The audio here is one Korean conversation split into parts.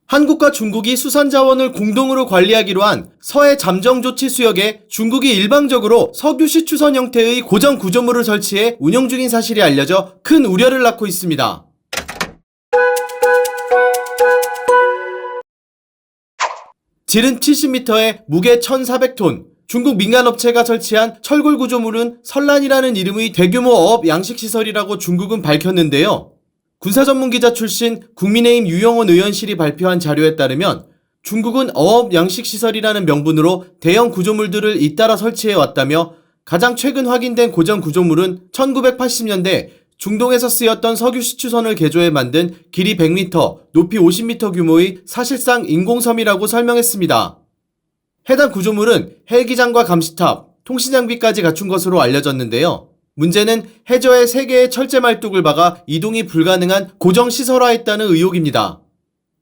한국과 중국이 수산자원을 공동으로 관리하기로 한 서해 잠정조치 수역에 중국이 일방적으로 석유 시추선 형태의 고정 구조물을 설치해 운영 중인 사실이 알려져 큰 우려를 낳고 있습니다. 지름 70m에 무게 1,400톤, 중국 민간업체가 설치한 철골 구조물은 설란이라는 이름의 대규모 어업 양식시설이라고 중국은 밝혔는데요. 군사전문기자 출신 국민의힘 유영원 의원실이 발표한 자료에 따르면 중국은 어업 양식시설이라는 명분으로 대형 구조물들을 잇따라 설치해왔다며 가장 최근 확인된 고정 구조물은 1980년대 중동에서 쓰였던 석유 시추선을 개조해 만든 길이 100m, 높이 50m 규모의 사실상 인공섬이라고 설명했습니다. 해당 구조물은 헬기장과 감시탑, 통신장비까지 갖춘 것으로 알려졌는데요. 문제는 해저에 3개의 철제 말뚝을 박아 이동이 불가능한 고정시설화했다는 의혹입니다.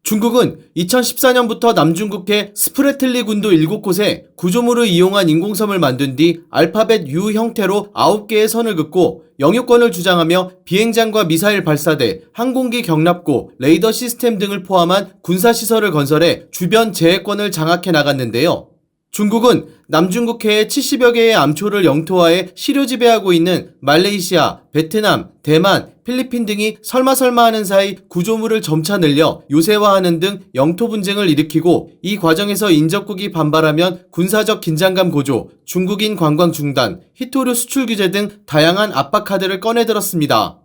중국은 2014년부터 남중국해 스프레틀리 군도 7곳에 구조물을 이용한 인공섬을 만든 뒤 알파벳 U 형태로 9개의 선을 긋고 영유권을 주장하며 비행장과 미사일 발사대, 항공기 경납고, 레이더 시스템 등을 포함한 군사시설을 건설해 주변 제해권을 장악해 나갔는데요. 중국은 남중국해의 70여 개의 암초를 영토화해 시료 지배하고 있는 말레이시아, 베트남, 대만, 필리핀 등이 설마설마하는 사이 구조물을 점차 늘려 요새화하는 등 영토 분쟁을 일으키고 이 과정에서 인접국이 반발하면 군사적 긴장감 고조, 중국인 관광 중단, 희토류 수출 규제 등 다양한 압박 카드를 꺼내들었습니다.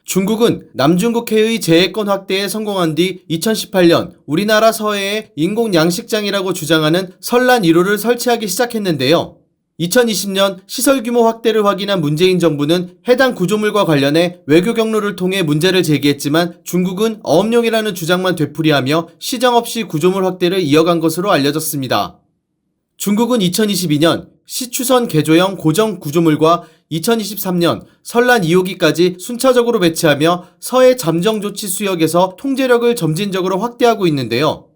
중국은 남중국해의 제해권 확대에 성공한 뒤 2018년 우리나라 서해에 인공 양식장이라고 주장하는 설란 1호를 설치하기 시작했는데요. 2020년 시설 규모 확대를 확인한 문재인 정부는 해당 구조물과 관련해 외교 경로를 통해 문제를 제기했지만 중국은 어업용이라는 주장만 되풀이하며 시정 없이 구조물 확대를 이어간 것으로 알려졌습니다. 중국은 2022년 시추선 개조형 고정 구조물과 2023년 설란 2호기까지 순차적으로 배치하며 서해 잠정조치 수역에서 통제력을 점진적으로 확대하고 있는데요.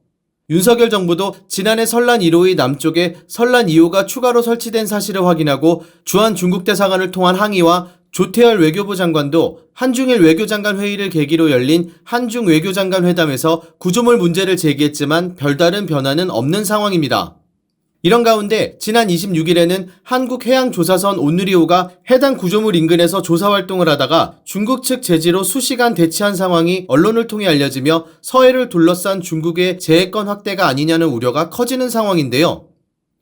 윤석열 정부도 지난해 설란 1호의 남쪽에 설란 2호가 추가로 설치된 사실을 확인하고 주한 중국 대사관을 통한 항의와 조태열 외교부 장관도 한중일 외교장관 회의를 계기로 열린 한중 외교장관 회담에서 구조물 문제를 제기했지만 별다른 변화는 없는 상황입니다. 이런 가운데 지난 26일에는 한국해양조사선 온누리호가 해당 구조물 인근에서 조사활동을 하다가 중국 측 제지로 수시간 대치한 상황이 언론을 통해 알려지며 서해를 둘러싼 중국의 제해권 확대가 아니냐는 우려가 커지는 상황인데요.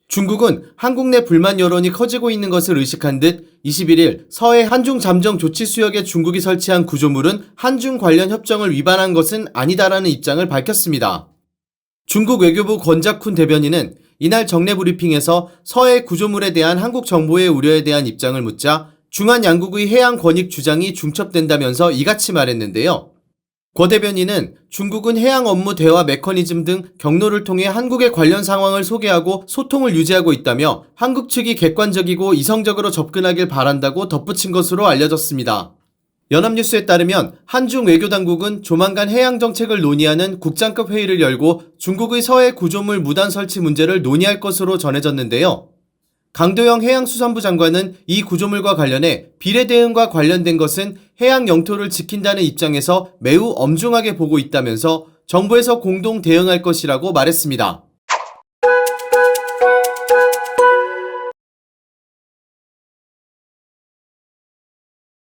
중국은 한국 내 불만 여론이 커지고 있는 것을 의식한 듯 21일 서해 한중 잠정 조치 수역에 중국이 설치한 구조물은 한중 관련 협정을 위반한 것은 아니다라는 입장을 밝혔습니다. 중국 외교부 권자쿤 대변인은 이날 정례 브리핑에서 서해 구조물에 대한 한국 정부의 우려에 대한 입장을 묻자 중한 양국의 해양 권익 주장이 중첩된다면서 이같이 말했는데요. 권 대변인은 중국은 해양 업무 대화 메커니즘 등 경로를 통해 한국의 관련 상황을 소개하고 소통을 유지하고 있다며 한국 측이 객관적이고 이성적으로 접근하길 바란다고 덧붙인 것으로 알려졌습니다. 연합뉴스에 따르면 한중 외교당국은 조만간 해양정책을 논의하는 국장급 회의를 열고 중국의 서해 구조물 무단 설치 문제를 논의할 것으로 전해졌는데요. 강도영 해양수산부 장관은 이 구조물과 관련해 비례 대응과 관련된 것은 해양 영토를 지킨다는 입장에서 매우 엄중하게 보고 있다면서 정부에서 공동 대응할 것이라고 말했습니다.